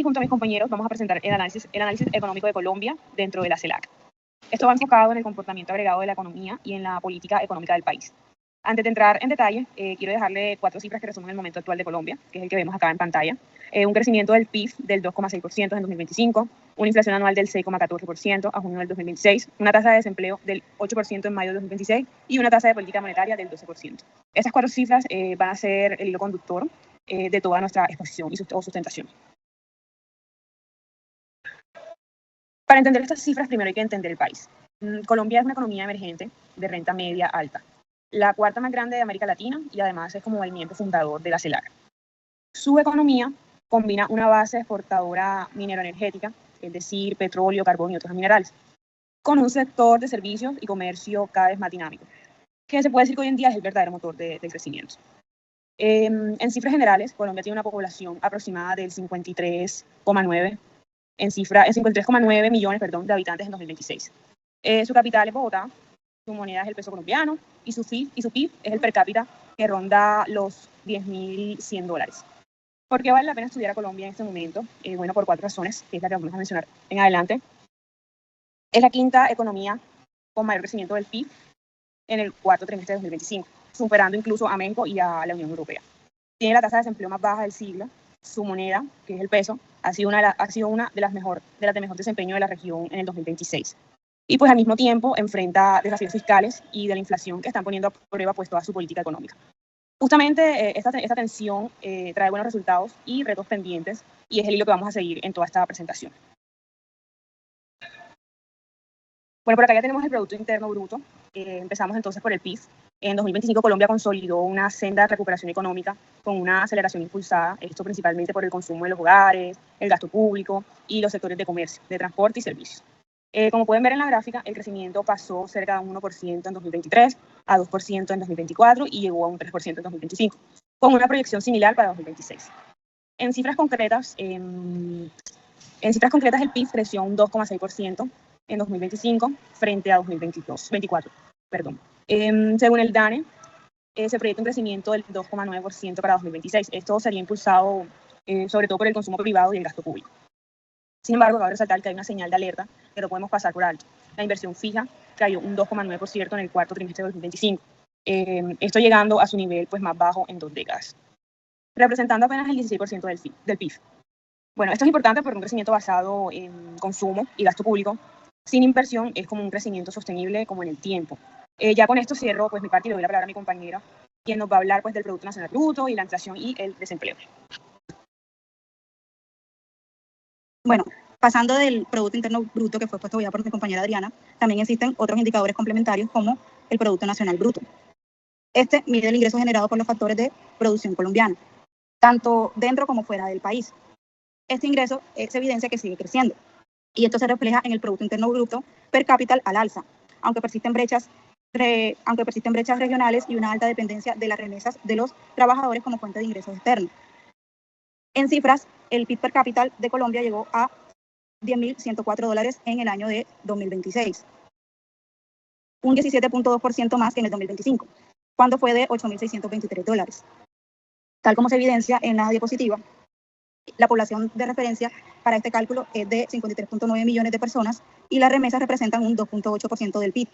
junto a mis compañeros vamos a presentar el análisis económico de Colombia dentro de la CELAC. Esto va enfocado en el comportamiento agregado de la economía y en la política económica del país. Antes de entrar en detalle, quiero dejarle 4 cifras que resumen el momento actual de Colombia, que es el que vemos acá en pantalla. Un crecimiento del PIB del 2,6% en 2025, una inflación anual del 6,14% a junio del 2026, una tasa de desempleo del 8% en mayo del 2026 y una tasa de política monetaria del 12%. Estas 4 cifras van a ser el hilo conductor de toda nuestra exposición y sustentación. Para entender estas cifras, primero hay que entender el país. Colombia es una economía emergente de renta media alta, la cuarta más grande de América Latina y además es como el miembro fundador de la CELAC. Su economía combina una base exportadora minero-energética, es decir, petróleo, carbón y otros minerales, con un sector de servicios y comercio cada vez más dinámico, que se puede decir que hoy en día es el verdadero motor del crecimiento. En cifras generales, Colombia tiene una población aproximada del 53,9 millones de habitantes en 2026. Su capital es Bogotá, su moneda es el peso colombiano y su PIB es el per cápita que ronda los $10.100. ¿Por qué vale la pena estudiar a Colombia en este momento? Bueno, por 4 razones, que es la que vamos a mencionar en adelante. Es la quinta economía con mayor crecimiento del PIB en el cuarto trimestre de 2025, superando incluso a México y a la Unión Europea. Tiene la tasa de desempleo más baja del siglo. Su moneda, que es el peso, ha sido una de las de mejor desempeño de la región en el 2026. Y pues al mismo tiempo enfrenta desafíos fiscales y de la inflación que están poniendo a prueba pues toda su política económica. Justamente esta tensión trae buenos resultados y retos pendientes y es el hilo que vamos a seguir en toda esta presentación. Bueno, por acá ya tenemos el Producto Interno Bruto. Empezamos entonces por el PIB. En 2025 Colombia consolidó una senda de recuperación económica con una aceleración impulsada, esto principalmente por el consumo de los hogares, el gasto público y los sectores de comercio, de transporte y servicios. Como pueden ver en la gráfica, el crecimiento pasó cerca de un 1% en 2023, a 2% en 2024 y llegó a un 3% en 2025, con una proyección similar para 2026. En cifras concretas, el PIB creció un 2,6% en 2025 frente a 2024. Según el DANE, se proyecta un crecimiento del 2,9% para 2026. Esto sería impulsado sobre todo por el consumo privado y el gasto público. Sin embargo, cabe resaltar que hay una señal de alerta que no podemos pasar por alto. La inversión fija cayó un 2,9% en el cuarto trimestre de 2025, esto llegando a su nivel pues, más bajo en 2 décadas, representando apenas el 16% del PIB. Bueno, esto es importante porque un crecimiento basado en consumo y gasto público sin inversión es como un crecimiento sostenible como en el tiempo. Ya con esto cierro pues, mi parte y le doy la palabra a mi compañera, quien nos va a hablar pues, del Producto Nacional Bruto y la inflación y el desempleo. Bueno, pasando del Producto Interno Bruto que fue puesto ya por mi compañera Adriana, también existen otros indicadores complementarios como el Producto Nacional Bruto. Este mide el ingreso generado por los factores de producción colombiana, tanto dentro como fuera del país. Este ingreso es evidencia que sigue creciendo y esto se refleja en el Producto Interno Bruto per cápita al alza, aunque persisten brechas regionales y una alta dependencia de las remesas de los trabajadores como fuente de ingresos externos. En cifras, el PIB per cápita de Colombia llegó a $10.104 en el año de 2026, un 17,2% más que en el 2025, cuando fue de $8.623. Tal como se evidencia en la diapositiva, la población de referencia para este cálculo es de 53,9 millones de personas y las remesas representan un 2,8% del PIB.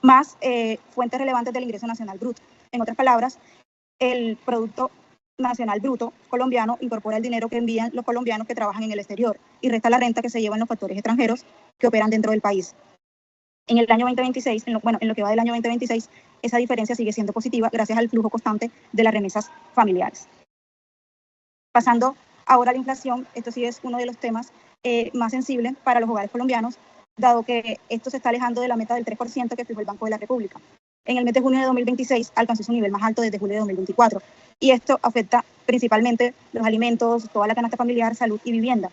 Más fuentes relevantes del ingreso nacional bruto. En otras palabras, el Producto Nacional Bruto colombiano incorpora el dinero que envían los colombianos que trabajan en el exterior y resta la renta que se llevan los factores extranjeros que operan dentro del país. En el año 2026, en lo que va del año 2026, esa diferencia sigue siendo positiva gracias al flujo constante de las remesas familiares. Pasando ahora a la inflación, esto sí es uno de los temas más sensibles para los hogares colombianos, dado que esto se está alejando de la meta del 3% que fijó el Banco de la República. En el mes de junio de 2026 alcanzó su nivel más alto desde julio de 2024, y esto afecta principalmente los alimentos, toda la canasta familiar, salud y vivienda,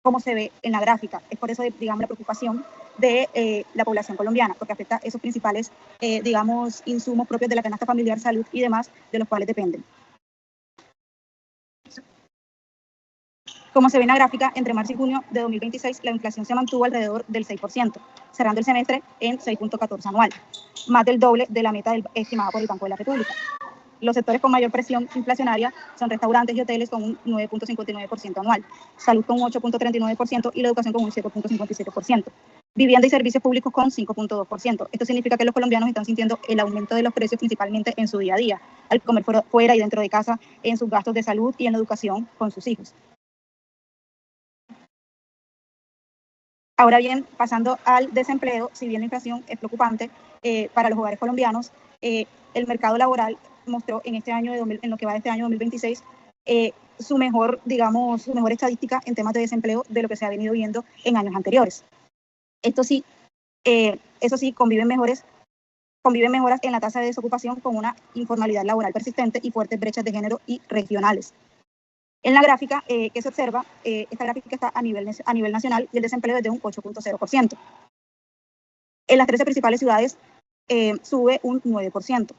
como se ve en la gráfica. Es por eso, digamos, la preocupación de la población colombiana, porque afecta esos principales, insumos propios de la canasta familiar, salud y demás, de los cuales dependen. Como se ve en la gráfica, entre marzo y junio de 2026, la inflación se mantuvo alrededor del 6%, cerrando el semestre en 6,14 anual, más del doble de la meta estimada por el Banco de la República. Los sectores con mayor presión inflacionaria son restaurantes y hoteles con un 9.59% anual, salud con un 8.39% y la educación con un 7.57%. Vivienda y servicios públicos con 5.2%. Esto significa que los colombianos están sintiendo el aumento de los precios principalmente en su día a día, al comer fuera y dentro de casa, en sus gastos de salud y en la educación con sus hijos. Ahora bien, pasando al desempleo, si bien la inflación es preocupante para los hogares colombianos, el mercado laboral mostró en lo que va de este año 2026 su mejor estadística en temas de desempleo de lo que se ha venido viendo en años anteriores. Eso sí, conviven mejoras en la tasa de desocupación con una informalidad laboral persistente y fuertes brechas de género y regionales. En la gráfica que se observa, esta gráfica está a nivel nacional y el desempleo es de un 8.0%. En las 13 principales ciudades sube un 9%.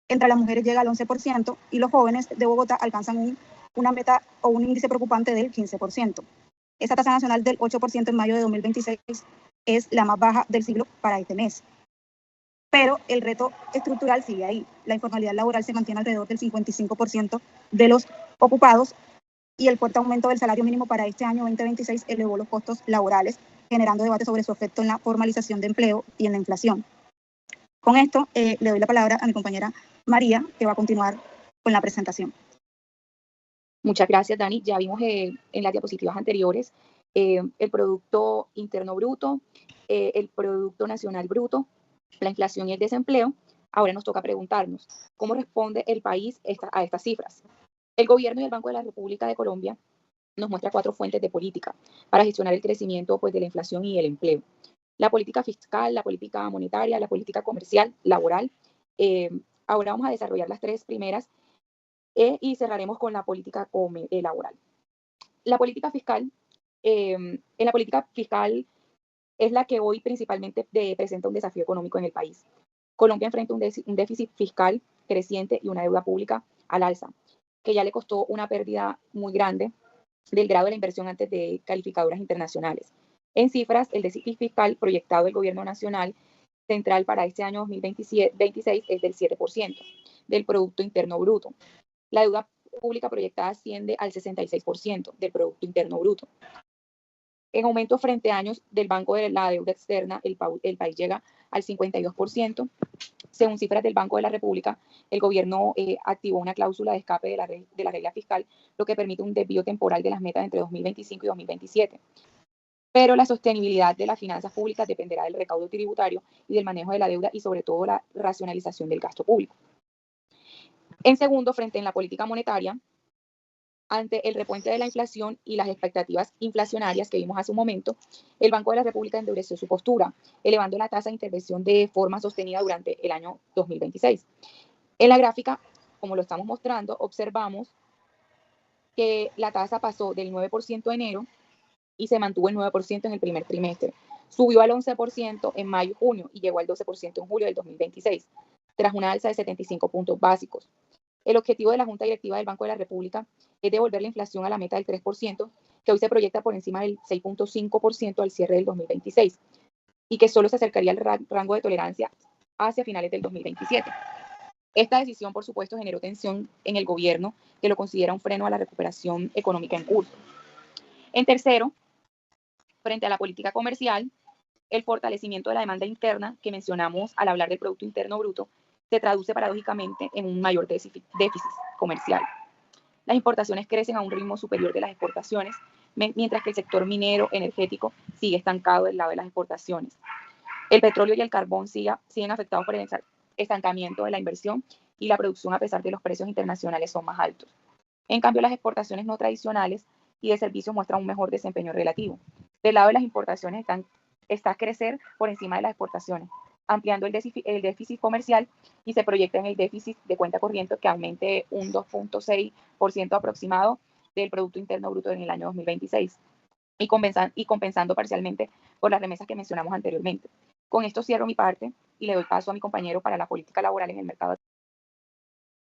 Entre las mujeres llega al 11% y los jóvenes de Bogotá alcanzan una meta o un índice preocupante del 15%. Esta tasa nacional del 8% en mayo de 2026 es la más baja del siglo para este mes. Pero el reto estructural sigue ahí. La informalidad laboral se mantiene alrededor del 55% de los ocupados y el fuerte aumento del salario mínimo para este año 2026 elevó los costos laborales, generando debate sobre su efecto en la formalización de empleo y en la inflación. Con esto, le doy la palabra a mi compañera María, que va a continuar con la presentación. Muchas gracias, Dani. Ya vimos en las diapositivas anteriores el Producto Interno Bruto, el Producto Nacional Bruto, la inflación y el desempleo. Ahora nos toca preguntarnos, ¿cómo responde el país a estas cifras? El gobierno y el Banco de la República de Colombia nos muestra 4 fuentes de política para gestionar el crecimiento de la inflación y el empleo. La política fiscal, la política monetaria, la política comercial, laboral. Ahora vamos a desarrollar las 3 primeras y cerraremos con la política laboral. La política fiscal, en la política fiscal es la que hoy principalmente presenta un desafío económico en el país. Colombia enfrenta un déficit fiscal creciente y una deuda pública al alza, que ya le costó una pérdida muy grande del grado de la inversión antes de calificadoras internacionales. En cifras, el déficit fiscal proyectado del gobierno nacional central para este año 2026 es del 7% del Producto Interno Bruto. La deuda pública proyectada asciende al 66% del Producto Interno Bruto. En aumento frente a años del Banco de la Deuda Externa, el país llega al 52%. Según cifras del Banco de la República, el gobierno activó una cláusula de escape de la regla fiscal, lo que permite un desvío temporal de las metas entre 2025 y 2027. Pero la sostenibilidad de las finanzas públicas dependerá del recaudo tributario y del manejo de la deuda y sobre todo la racionalización del gasto público. En segundo, frente en la política monetaria, ante el repunte de la inflación y las expectativas inflacionarias que vimos hace un momento, el Banco de la República endureció su postura, elevando la tasa de intervención de forma sostenida durante el año 2026. En la gráfica, como lo estamos mostrando, observamos que la tasa pasó del 9% de enero y se mantuvo el 9% en el primer trimestre. Subió al 11% en mayo y junio y llegó al 12% en julio del 2026, tras una alza de 75 puntos básicos. El objetivo de la Junta Directiva del Banco de la República es devolver la inflación a la meta del 3%, que hoy se proyecta por encima del 6.5% al cierre del 2026 y que solo se acercaría al rango de tolerancia hacia finales del 2027. Esta decisión, por supuesto, generó tensión en el gobierno, que lo considera un freno a la recuperación económica en curso. En tercero, frente a la política comercial, el fortalecimiento de la demanda interna que mencionamos al hablar del Producto Interno Bruto se traduce paradójicamente en un mayor déficit comercial. Las importaciones crecen a un ritmo superior de las exportaciones, mientras que el sector minero energético sigue estancado del lado de las exportaciones. El petróleo y el carbón siguen afectados por el estancamiento de la inversión y la producción a pesar de los precios internacionales son más altos. En cambio, las exportaciones no tradicionales y de servicios muestran un mejor desempeño relativo. Del lado de las importaciones está a crecer por encima de las exportaciones, ampliando el déficit comercial y se proyecta en el déficit de cuenta corriente que aumente un 2.6% aproximado del Producto Interno Bruto en el año 2026 y compensando parcialmente por las remesas que mencionamos anteriormente. Con esto cierro mi parte y le doy paso a mi compañero para la política laboral en el mercado.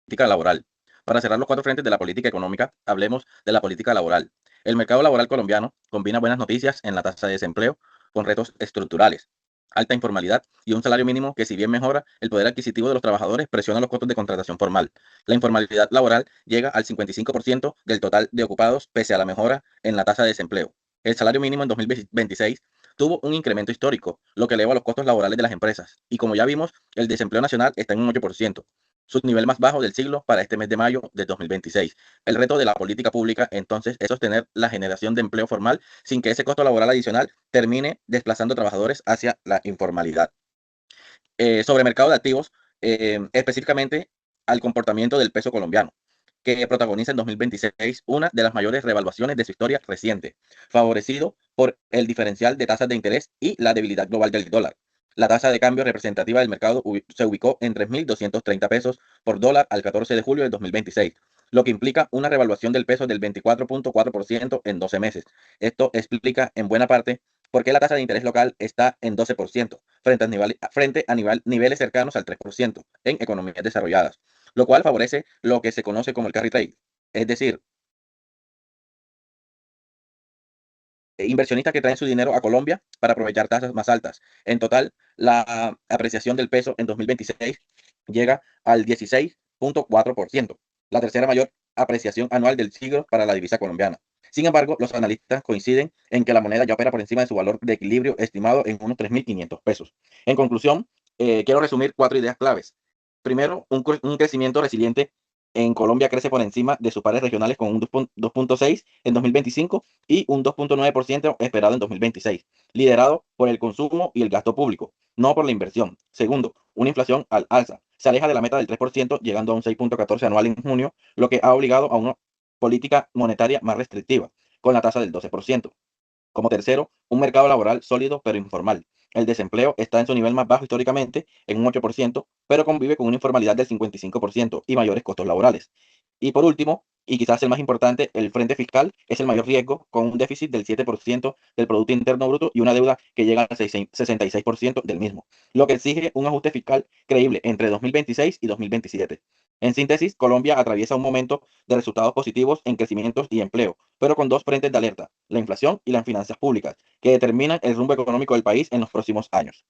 Política laboral. Para cerrar los 4 frentes de la política económica, hablemos de la política laboral. El mercado laboral colombiano combina buenas noticias en la tasa de desempleo con retos estructurales. alta informalidad y un salario mínimo que, si bien mejora el poder adquisitivo de los trabajadores, presiona los costos de contratación formal. La informalidad laboral llega al 55% del total de ocupados, pese a la mejora en la tasa de desempleo. El salario mínimo en 2026 tuvo un incremento histórico, lo que eleva los costos laborales de las empresas. Y como ya vimos, el desempleo nacional está en un 8%, su nivel más bajo del siglo para este mes de mayo de 2026. El reto de la política pública, entonces, es sostener la generación de empleo formal sin que ese costo laboral adicional termine desplazando trabajadores hacia la informalidad. Sobre mercado de activos, específicamente al comportamiento del peso colombiano, que protagoniza en 2026 una de las mayores revaluaciones de su historia reciente, favorecido por el diferencial de tasas de interés y la debilidad global del dólar. La tasa de cambio representativa del mercado se ubicó en 3.230 pesos por dólar al 14 de julio del 2026, lo que implica una revaluación del peso del 24.4% en 12 meses. Esto explica en buena parte por qué la tasa de interés local está en 12%, frente a niveles cercanos al 3% en economías desarrolladas, lo cual favorece lo que se conoce como el carry trade, es decir, inversionistas que traen su dinero a Colombia para aprovechar tasas más altas. En total, la apreciación del peso en 2026 llega al 16.4%, la tercera mayor apreciación anual del siglo para la divisa colombiana. Sin embargo, los analistas coinciden en que la moneda ya opera por encima de su valor de equilibrio estimado en unos 3.500 pesos. En conclusión, quiero resumir 4 ideas claves. Primero, un crecimiento resiliente en Colombia crece por encima de sus pares regionales con un 2.6 en 2025 y un 2.9% esperado en 2026, liderado por el consumo y el gasto público, no por la inversión. Segundo, una inflación al alza. Se aleja de la meta del 3%, llegando a un 6.14 anual en junio, lo que ha obligado a una política monetaria más restrictiva, con la tasa del 12%. Como tercero, un mercado laboral sólido pero informal. El desempleo está en su nivel más bajo históricamente, en un 8%, pero convive con una informalidad del 55% y mayores costos laborales. Y por último, y quizás el más importante, el frente fiscal es el mayor riesgo, con un déficit del 7% del Producto Interno Bruto y una deuda que llega al 66% del mismo, lo que exige un ajuste fiscal creíble entre 2026 y 2027. En síntesis, Colombia atraviesa un momento de resultados positivos en crecimientos y empleo, pero con dos frentes de alerta: la inflación y las finanzas públicas, que determinan el rumbo económico del país en los próximos años.